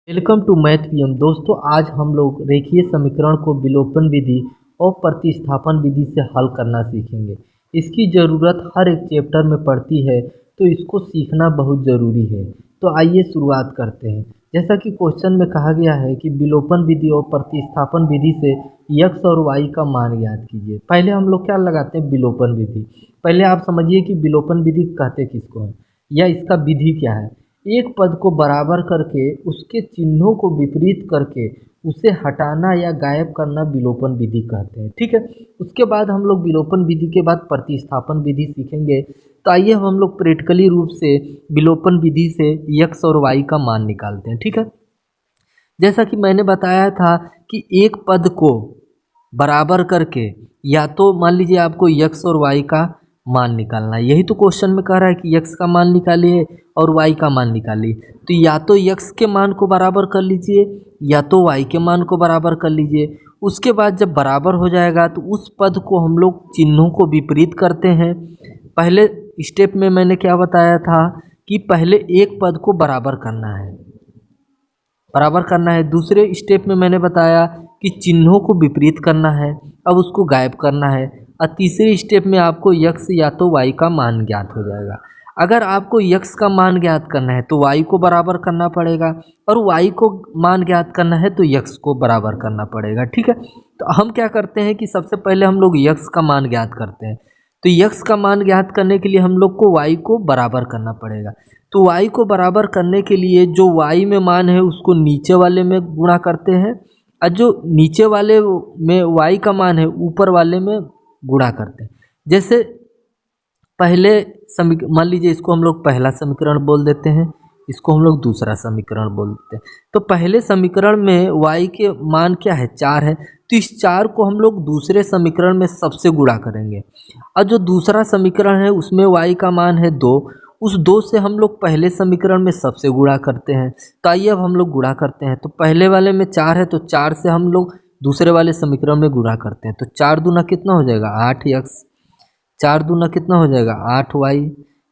Welcome to math PM. दोस्तों, आज हम लोग रेखीय समीकरण को विलोपन विधि और प्रतिस्थापन विधि से हल करना सीखेंगे। इसकी ज़रूरत हर एक चैप्टर में पड़ती है, तो इसको सीखना बहुत ज़रूरी है। तो आइए शुरुआत करते हैं। जैसा कि क्वेश्चन में कहा गया है कि विलोपन विधि और प्रतिस्थापन विधि से यक्स और वाई का मान ज्ञात कीजिए। पहले हम लोग क्या लगाते हैं? विलोपन विधि। पहले आप समझिए कि विलोपन विधि कहते किसको हैं या इसका विधि क्या है। एक पद को बराबर करके उसके चिन्हों को विपरीत करके उसे हटाना या गायब करना विलोपन विधि कहते हैं। ठीक है। उसके बाद हम लोग विलोपन विधि के बाद प्रतिस्थापन विधि सीखेंगे। तो आइए हम लोग प्रैक्टिकली रूप से विलोपन विधि से यक्स और वाई का मान निकालते हैं। ठीक है। जैसा कि मैंने बताया था कि एक पद को बराबर करके या तो मान लीजिए आपको यक्स और वाई का मान निकालना है। यही तो क्वेश्चन में कह रहा है कि यक्स का मान निकालिए और वाई का मान निकालिए। तो या तो यक्स के मान को बराबर कर लीजिए या तो वाई के मान को बराबर कर लीजिए। उसके बाद जब बराबर हो जाएगा तो उस पद को हम लोग चिन्हों को विपरीत करते हैं। पहले स्टेप में मैंने क्या बताया था कि पहले एक पद को बराबर करना है, दूसरे स्टेप में मैंने बताया कि चिन्हों को विपरीत करना है, अब उसको गायब करना है। और तीसरे स्टेप में आपको यक्स या तो वाई का मान ज्ञात हो जाएगा। अगर आपको यक्स का मान ज्ञात करना है तो वाई को बराबर करना पड़ेगा, और वाई को मान ज्ञात करना है तो यक्स को बराबर करना पड़ेगा। ठीक है। तो हम क्या करते हैं कि सबसे पहले हम लोग यक्स का मान ज्ञात करते हैं। तो यक्स का मान ज्ञात करने के लिए हम लोग को वाई को बराबर करना पड़ेगा। तो y को बराबर करने के लिए जो y में मान है उसको नीचे वाले में गुणा करते हैं, और जो नीचे वाले में y का मान है ऊपर वाले में गुणा करते हैं। जैसे पहले मान लीजिए इसको हम लोग पहला समीकरण बोल देते हैं, इसको हम लोग दूसरा समीकरण बोल देते हैं। तो पहले समीकरण में y के मान क्या है? 4 है। तो इस 4 को हम लोग दूसरे समीकरण में सबसे गुणा करेंगे, और जो दूसरा समीकरण है उसमें y का मान है 2, उस 2 से हम लोग पहले समीकरण में सबसे गुणा करते हैं। तो आइए अब हम लोग गुणा करते हैं। तो पहले वाले में 4 है तो 4 से हम लोग दूसरे वाले समीकरण में गुणा करते हैं। तो 4 दूना कितना हो जाएगा? 8x। 4 दूना कितना हो जाएगा? 8y।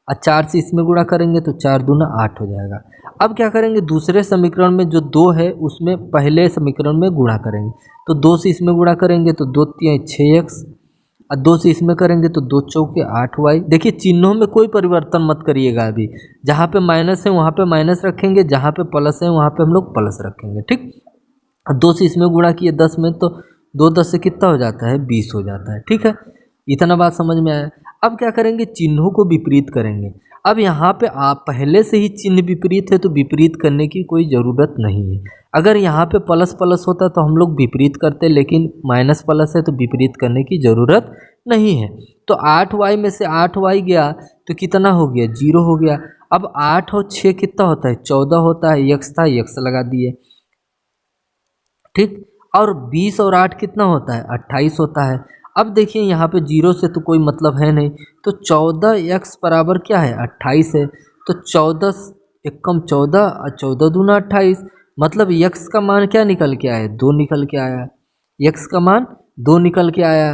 और 4 से इसमें गुणा करेंगे तो 4 दूना 8 हो जाएगा। अब क्या करेंगे? दूसरे समीकरण में जो 2 है उसमें पहले समीकरण में गुणा करेंगे। तो 2 से इसमें गुणा करेंगे तो 2 तिया 6x, और 2 से इसमें करेंगे तो 2 चौके 8y। देखिए चिन्हों में कोई परिवर्तन मत करिएगा। अभी जहाँ पे माइनस है वहाँ पे माइनस रखेंगे, जहाँ पे प्लस है वहाँ पे हम लोग प्लस रखेंगे। ठीक। 2 से इसमें गुणा किए 10 में, तो 2 10 से कितना हो जाता है? 20 हो जाता है। ठीक है। इतना बात समझ में आया। अब क्या करेंगे? चिन्हों को विपरीत करेंगे। अब यहाँ पे आप पहले से ही चिन्ह विपरीत है तो विपरीत करने की कोई ज़रूरत नहीं है। अगर यहाँ पे प्लस प्लस होता तो हम लोग विपरीत करते, लेकिन माइनस प्लस है तो विपरीत करने की ज़रूरत नहीं है। तो 8y में से 8y गया तो कितना हो गया? 0 हो गया। अब 8 और 6 कितना होता है? 14 होता है। यक्स था, यक्स लगा दिए। ठीक। और 20 और 8 कितना होता है? 28 होता है। अब देखिए यहाँ पे 0 से तो कोई मतलब है नहीं, तो 14x बराबर क्या है? 28 है। तो 14 एकम 14 और 14 दूना 28, मतलब यक्स का मान क्या निकल के आया? 2 निकल के आया। यक्स का मान 2 निकल के आया।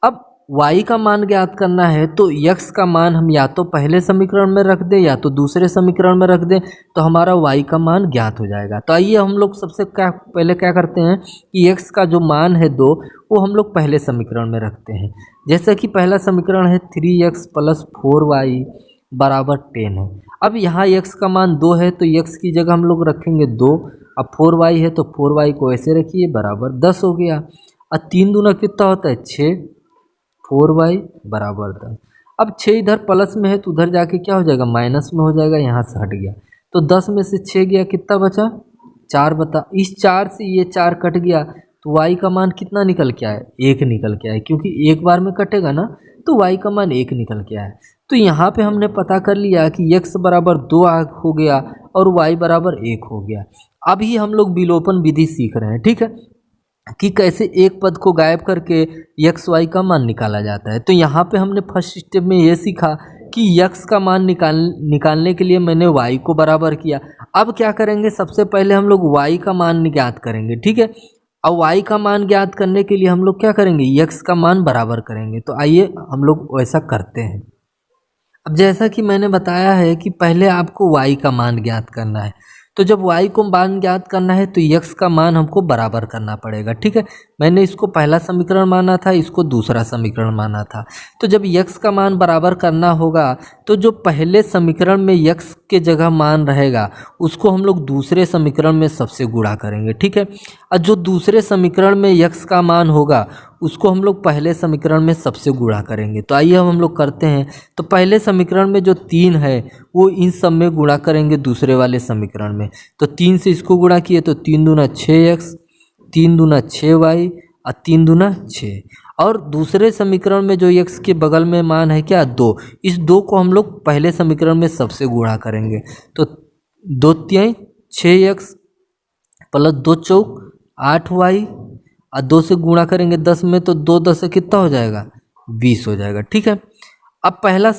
अब y का मान ज्ञात करना है तो x का मान हम या तो पहले समीकरण में रख दें या तो दूसरे समीकरण में रख दें, तो हमारा y का मान ज्ञात हो जाएगा। तो आइए हम लोग सबसे पहले क्या करते हैं कि x का जो मान है 2 वो हम लोग पहले समीकरण में रखते हैं। जैसे कि पहला समीकरण है 3x + 4y बराबर 10 है। अब यहाँ x का मान 2 है तो x की जगह हम लोग रखेंगे 2, अब 4y है तो 4y को ऐसे रखिए बराबर 10 हो गया। और 3 दूना कितना होता है? 6, 4y बराबर 10। अब 6 इधर प्लस में है तो उधर जाके क्या हो जाएगा? माइनस में हो जाएगा। यहाँ से हट गया तो 10 में से 6 गया, कितना बचा? 4 बता। इस 4 से ये 4 कट गया तो y का मान कितना निकल के आया? 1 निकल के आया, क्योंकि एक बार में कटेगा ना, तो y का मान 1 निकल के आया। तो यहाँ पे हमने पता कर लिया कि x बराबर 2 हो गया और y बराबर 1 हो गया। अभी हम लोग विलोपन विधि सीख रहे हैं। ठीक है, कि कैसे एक पद को गायब करके यक्स वाई का मान निकाला जाता है। तो यहाँ पे हमने फर्स्ट स्टेप में ये सीखा कि यक्स का मान निकालने के लिए मैंने वाई को बराबर किया। अब क्या करेंगे? सबसे पहले हम लोग वाई का मान ज्ञात करेंगे। ठीक है। अब वाई का मान ज्ञात करने के लिए हम लोग क्या करेंगे? यक्स का मान बराबर करेंगे। तो आइए हम लोग वैसा करते हैं। अब जैसा कि मैंने बताया है कि पहले आपको y का मान ज्ञात करना है, तो जब y को मान ज्ञात करना है तो x का मान हमको बराबर करना पड़ेगा। ठीक है, मैंने इसको पहला समीकरण माना था, इसको दूसरा समीकरण माना था। तो जब x का मान बराबर करना होगा तो जो पहले समीकरण में x के जगह मान रहेगा उसको हम लोग दूसरे समीकरण में सबसे गुणा करेंगे। ठीक है, और जो दूसरे समीकरण में x का मान होगा उसको हम लोग पहले समीकरण में सबसे गुणा करेंगे। तो आइए हम लोग करते हैं। तो पहले समीकरण में जो 3 है वो इन सब में गुणा करेंगे दूसरे वाले समीकरण में। तो 3 से इसको गुणा किए तो 3 दूना 6x, 3 दूना 6y और 3 दूना 6। और दूसरे समीकरण में जो x के बगल में मान है क्या 2, इस 2 को हम लोग पहले समीकरण में सबसे गुणा करेंगे। तो 2 तिहाई 6x प्लस 2 चौक 8y और 2 से गुणा करेंगे 10 में तो 2 10 से कितना हो जाएगा 20 हो जाएगा। ठीक है, अब पहला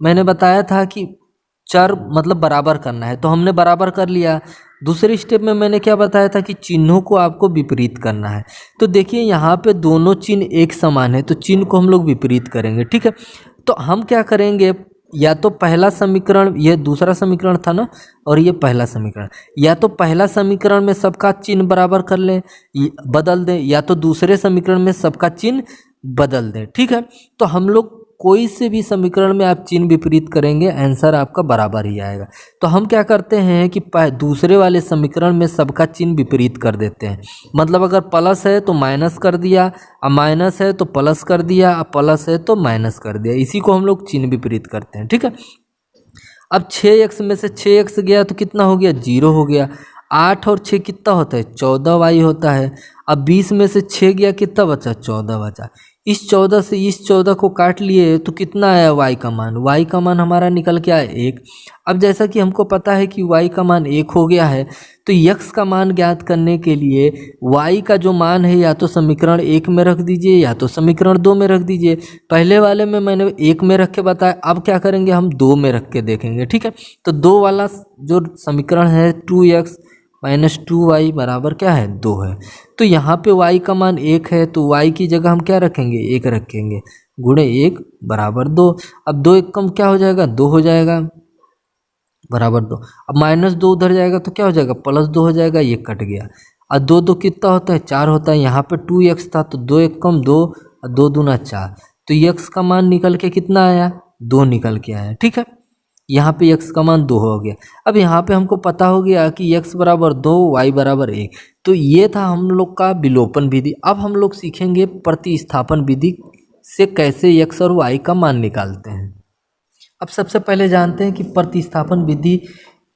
मैंने बताया था कि चर मतलब बराबर करना है तो हमने बराबर कर लिया। दूसरे स्टेप में मैंने क्या बताया था कि चिन्हों को आपको विपरीत करना है। तो देखिए यहाँ पे दोनों चिन्ह एक समान है तो चिन्ह को हम लोग विपरीत करेंगे। ठीक है, तो हम क्या करेंगे, या तो पहला समीकरण, ये दूसरा समीकरण था ना और ये पहला समीकरण, या तो पहला समीकरण में सबका चिन्ह बराबर कर लें बदल दें, या तो दूसरे समीकरण में सबका चिन्ह बदल दें। ठीक है, तो हम लोग कोई से भी समीकरण में आप चिन्ह विपरीत करेंगे आंसर आपका बराबर ही आएगा। तो हम क्या करते हैं कि दूसरे वाले समीकरण में सबका चिन्ह विपरीत कर देते हैं। मतलब अगर प्लस है तो माइनस कर दिया, और माइनस है तो प्लस कर दिया, और प्लस है तो माइनस कर दिया। इसी को हम लोग चिन्ह विपरीत करते हैं। ठीक है, अब 6x में से 6x गया तो कितना हो गया 0 हो गया। 8 और 6 कितना होता है 14y होता है। अब 20 में से 6 गया कितना बचा 14 बचा। इस 14 से इस 14 को काट लिए तो कितना आया y का मान, y का मान हमारा निकल के आया 1। अब जैसा कि हमको पता है कि y का मान 1 हो गया है तो x का मान ज्ञात करने के लिए y का जो मान है या तो समीकरण 1 में रख दीजिए या तो समीकरण 2 में रख दीजिए। पहले वाले में मैंने 1 में रख के बताया, अब क्या करेंगे हम 2 में रख के देखेंगे। ठीक है, तो 2 वाला जो समीकरण है 2x माइनस 2y बराबर क्या है 2 है। तो यहाँ पे y का मान 1 है तो y की जगह हम क्या रखेंगे 1 रखेंगे, गुणे 1 बराबर 2। अब 2 एक कम क्या हो जाएगा 2 हो जाएगा बराबर 2। अब माइनस 2 उधर जाएगा तो क्या हो जाएगा प्लस 2 हो जाएगा, ये कट गया। और 2 2 कितना होता है 4 होता है। यहाँ पे 2x था तो 2 एक कम 2 और 2 दूना 4, तो x का मान निकल के कितना आया 2 निकल के आया। ठीक है, यहाँ पे x का मान 2 हो गया। अब यहाँ पे हमको पता हो गया कि x बराबर 2 y बराबर 1। तो ये था हम लोग का विलोपन विधि। अब हम लोग सीखेंगे प्रतिस्थापन विधि से कैसे x और y का मान निकालते हैं। अब सबसे पहले जानते हैं कि प्रतिस्थापन विधि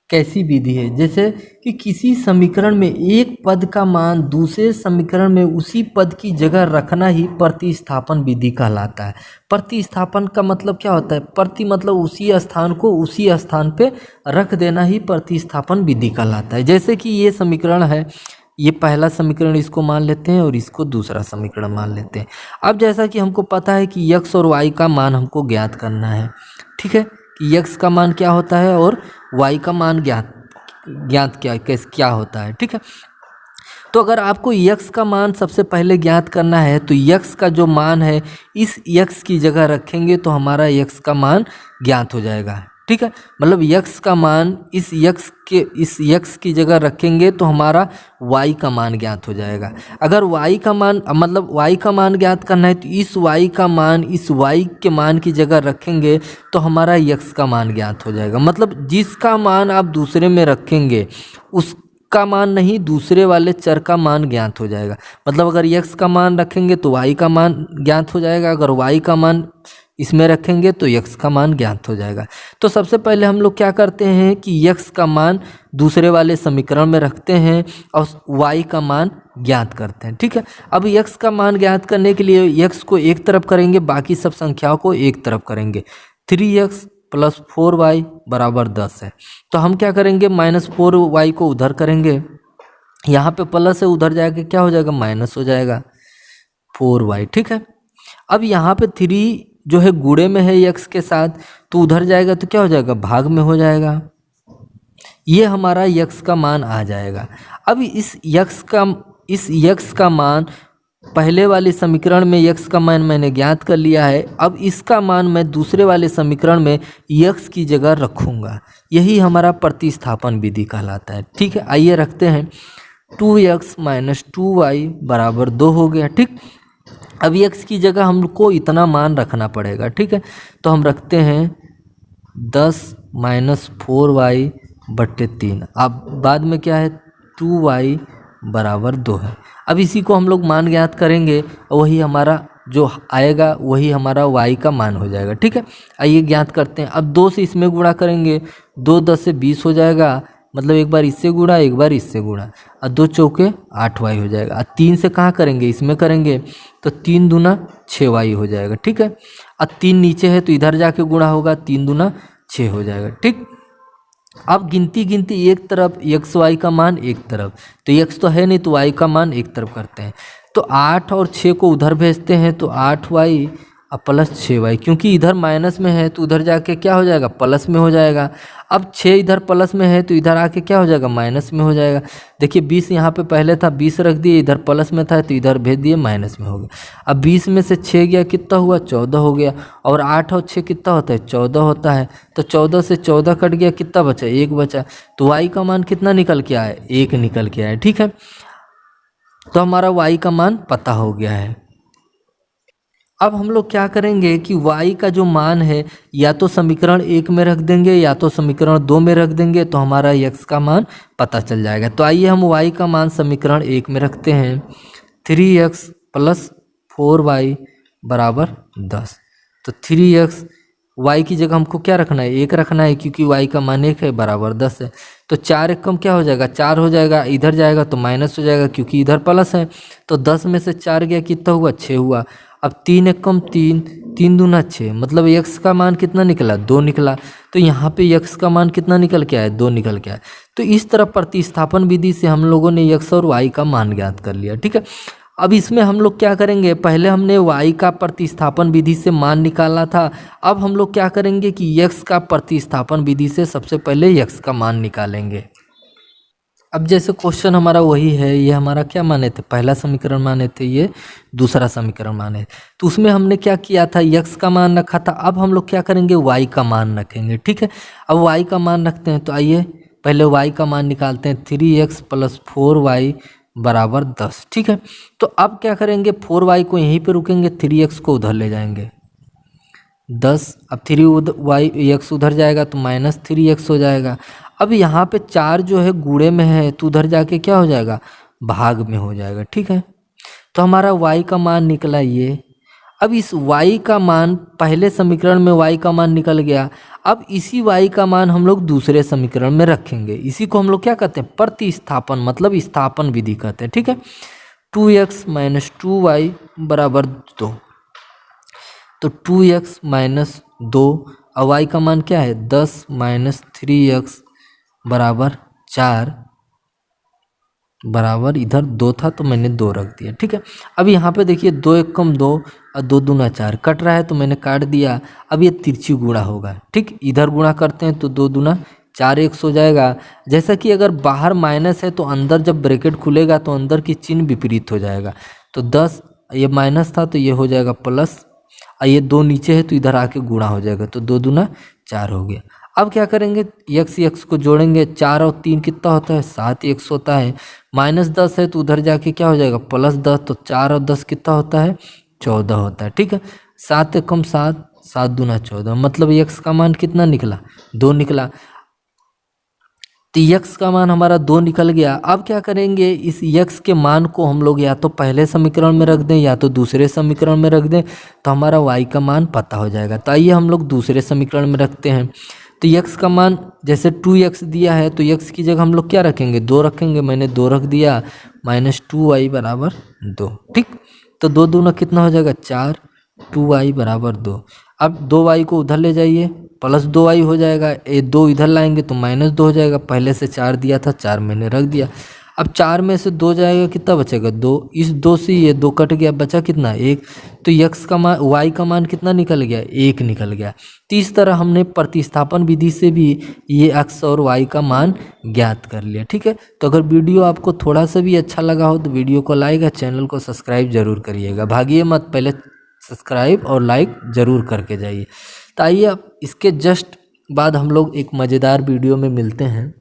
कैसी विधि है। जैसे कि किसी समीकरण में एक पद का मान दूसरे समीकरण में उसी पद की जगह रखना ही प्रतिस्थापन विधि कहलाता है। प्रतिस्थापन का मतलब क्या होता है, प्रति मतलब उसी स्थान को उसी स्थान पे रख देना ही प्रतिस्थापन विधि कहलाता है। जैसे कि ये समीकरण है, ये पहला समीकरण इसको मान लेते हैं और इसको दूसरा समीकरण मान लेते हैं। अब जैसा कि हमको पता है कि x और y का मान हमको ज्ञात करना है। ठीक है, कि x का मान क्या होता है और y का मान ज्ञात क्या होता है। ठीक है, तो अगर आपको x का मान सबसे पहले ज्ञात करना है तो x का जो मान है इस x की जगह रखेंगे तो हमारा x का मान ज्ञात हो जाएगा। ठीक है, मतलब x का मान इस x की जगह रखेंगे तो हमारा y का मान ज्ञात हो जाएगा। अगर y का मान मतलब y का मान ज्ञात करना है तो इस y का मान इस y के मान की जगह रखेंगे तो हमारा x का मान ज्ञात हो जाएगा। मतलब जिसका मान आप दूसरे में रखेंगे उसका मान नहीं दूसरे वाले चर का मान ज्ञात हो जाएगा। मतलब अगर x का मान रखेंगे तो y का मान ज्ञात हो जाएगा, अगर y का मान इसमें रखेंगे तो x का मान ज्ञात हो जाएगा। तो सबसे पहले हम लोग क्या करते हैं कि x का मान दूसरे वाले समीकरण में रखते हैं और y का मान ज्ञात करते हैं। ठीक है, अब x का मान ज्ञात करने के लिए x को एक तरफ करेंगे, बाकी सब संख्याओं को एक तरफ करेंगे। 3x प्लस 4y बराबर 10 है। तो हम क्या करेंगे माइनस 4y को उधर करेंगे, यहाँ पे प्लस है उधर जाके क्या हो जाएगा माइनस हो जाएगा 4y। ठीक है, अब यहाँ पे 3 जो है गुणे में है x के साथ तो उधर जाएगा तो क्या हो जाएगा भाग में हो जाएगा। ये हमारा x का मान आ जाएगा। अब इस x का मान पहले वाले समीकरण में यक्स का मान मैंने ज्ञात कर लिया है, अब इसका मान मैं दूसरे वाले समीकरण में यक्स की जगह रखूँगा। यही हमारा प्रतिस्थापन विधि कहलाता है। ठीक है, आइए रखते हैं 2x माइनस 2y बराबर 2 हो गया। ठीक, अब x की जगह हमको इतना मान रखना पड़ेगा। ठीक है, तो हम रखते हैं 10 माइनस 4y बट्टे 3। अब बाद में क्या है, 2y बराबर 2 है। अब इसी को हम लोग मान ज्ञात करेंगे, वही हमारा जो आएगा वही हमारा y का मान हो जाएगा। ठीक है, आइए ज्ञात करते हैं। अब 2 से इसमें गुणा करेंगे, 2 10 से 20 हो जाएगा, मतलब एक बार इससे गुणा एक बार इससे गुणा, और 2 चौके 8y हो जाएगा। और 3 से कहाँ करेंगे, इसमें करेंगे, तो 3 दूना 6y हो जाएगा। ठीक है, और 3 नीचे है तो इधर जाके गुणा होगा, 3 दूना 6 हो जाएगा। ठीक, अब गिनती गिनती एक तरफ, एक्स वाई का मान एक तरफ, तो एक्स तो है नहीं तो वाई का मान एक तरफ करते हैं। तो 8 और 6 को उधर भेजते हैं, तो 8y और प्लस 6y, क्योंकि इधर माइनस में है तो उधर जाके क्या हो जाएगा, प्लस में हो जाएगा। अब 6 इधर प्लस में है तो इधर आके क्या हो जाएगा, माइनस में हो जाएगा। देखिए 20 यहाँ पे पहले था, 20 रख दिए, इधर प्लस में था तो इधर भेज दिए, माइनस में हो गया। अब 20 में से 6 गया, कितना हुआ, 14 हो गया। और 8 और 6 कितना होता है, 14 होता है। तो 14 से 14 कट गया, कितना बचा, 1 बचा। तो y का मान कितना निकल के आया, 1 निकल के आया। ठीक है, तो हमारा y का मान पता हो गया है। अब हम लोग क्या करेंगे कि y का जो मान है या तो समीकरण 1 में रख देंगे या तो समीकरण 2 में रख देंगे, तो हमारा x का मान पता चल जाएगा। तो आइए हम y का मान समीकरण 1 में रखते हैं, 3x प्लस 4y बराबर 10। तो 3x, y की जगह हमको क्या रखना है, 1 रखना है, क्योंकि y का मान 1 है, बराबर 10 है। तो 4 एक कम क्या हो जाएगा, 4 हो जाएगा, इधर जाएगा तो माइनस हो जाएगा क्योंकि इधर प्लस है। तो 10 में से 4 गया, कितना हुआ, 6 हुआ। अब 3 एक कम 3, 3 दूना 6, मतलब x का मान कितना निकला, 2 निकला। तो यहाँ पे x का मान कितना निकल के आया, 2 निकल के आया। तो इस तरह प्रतिस्थापन विधि से हम लोगों ने x और y का मान ज्ञात कर लिया। ठीक है, अब इसमें हम लोग क्या करेंगे, पहले हमने y का प्रतिस्थापन विधि से मान निकाला था, अब हम लोग क्या करेंगे कि x का प्रतिस्थापन विधि से सबसे पहले x का मान निकालेंगे। अब जैसे क्वेश्चन हमारा वही है, ये हमारा क्या माने थे, पहला समीकरण माने थे, ये दूसरा समीकरण माने। तो उसमें हमने क्या किया था, x का मान रखा था। अब हम लोग क्या करेंगे, y का मान रखेंगे। ठीक है, अब y का मान रखते हैं, तो आइए पहले y का मान निकालते हैं, 3x प्लस 4y बराबर 10। ठीक है, तो अब क्या करेंगे, 4y को यहीं पे रुकेंगे, 3x को उधर ले जाएंगे, 10। अब 3x उधर जाएगा तो माइनस 3x हो जाएगा। अब यहाँ पे 4 जो है गुणे में है तो उधर जाके क्या हो जाएगा, भाग में हो जाएगा। ठीक है, तो हमारा y का मान निकला ये। अब इस y का मान, पहले समीकरण में y का मान निकल गया, अब इसी y का मान हम लोग दूसरे समीकरण में रखेंगे। इसी को हम लोग क्या कहते हैं, प्रतिस्थापन, मतलब स्थापन विधि कहते हैं। ठीक है, 2x माइनस 2y बराबर 2। तो 2x माइनस 2, और y का मान क्या है, 10 माइनस 3x बराबर 4 बराबर, इधर 2 था तो मैंने 2 रख दिया। ठीक है, अब यहाँ पे देखिए 2 एक कम 2 और 2 दूना 4, कट रहा है तो मैंने काट दिया। अब ये तिरछी गुणा होगा। ठीक, इधर गुणा करते हैं तो 2 दूना 4 x हो जाएगा। जैसा कि अगर बाहर माइनस है तो अंदर जब ब्रैकेट खुलेगा तो अंदर की चिन्ह विपरीत हो जाएगा। तो 10, ये माइनस था तो ये हो जाएगा प्लस, और ये 2 नीचे है तो इधर आके गुणा हो जाएगा, तो 2 दूना 4 हो गया। अब क्या करेंगे, x को जोड़ेंगे, 4 और 3 कितना होता है, 7x होता है। माइनस 10 है तो उधर जाके क्या हो जाएगा, प्लस 10, तो 4 और 10 कितना होता है, 14 होता है। ठीक है, 7 एक कम 7, 7 दूना 14, मतलब x का मान कितना निकला, 2 निकला। तो x का मान हमारा 2 निकल गया। अब क्या करेंगे, इस x के मान को हम लोग या तो पहले समीकरण में रख दें या तो दूसरे समीकरण में रख दें, तो हमारा y का मान पता हो जाएगा। तो आइए हम लोग दूसरे समीकरण में रखते हैं। तो x का मान जैसे 2x दिया है तो x की जगह हम लोग क्या रखेंगे, 2 रखेंगे, मैंने 2 रख दिया, माइनस 2y बराबर 2। ठीक, तो 2 दूना कितना हो जाएगा, 4, 2y बराबर 2। अब 2y को उधर ले जाइए, प्लस 2y हो जाएगा, ये 2 इधर लाएंगे तो माइनस 2 हो जाएगा। पहले से 4 दिया था, 4 मैंने रख दिया। अब 4 में से 2 जाएगा, कितना बचेगा 2। इस 2 से ये 2 कट गया, बचा कितना 1। तो x का मान y का मान कितना निकल गया 1 निकल गया। तो इस तरह हमने प्रतिस्थापन विधि से भी ये x और y का मान ज्ञात कर लिया। ठीक है, तो अगर वीडियो आपको थोड़ा सा भी अच्छा लगा हो तो वीडियो को लाइक और चैनल को सब्सक्राइब जरूर करिएगा। भागिए मत, पहले सब्सक्राइब और लाइक ज़रूर करके जाइए। तो आइए अब इसके जस्ट बाद हम लोग एक मज़ेदार वीडियो में मिलते हैं।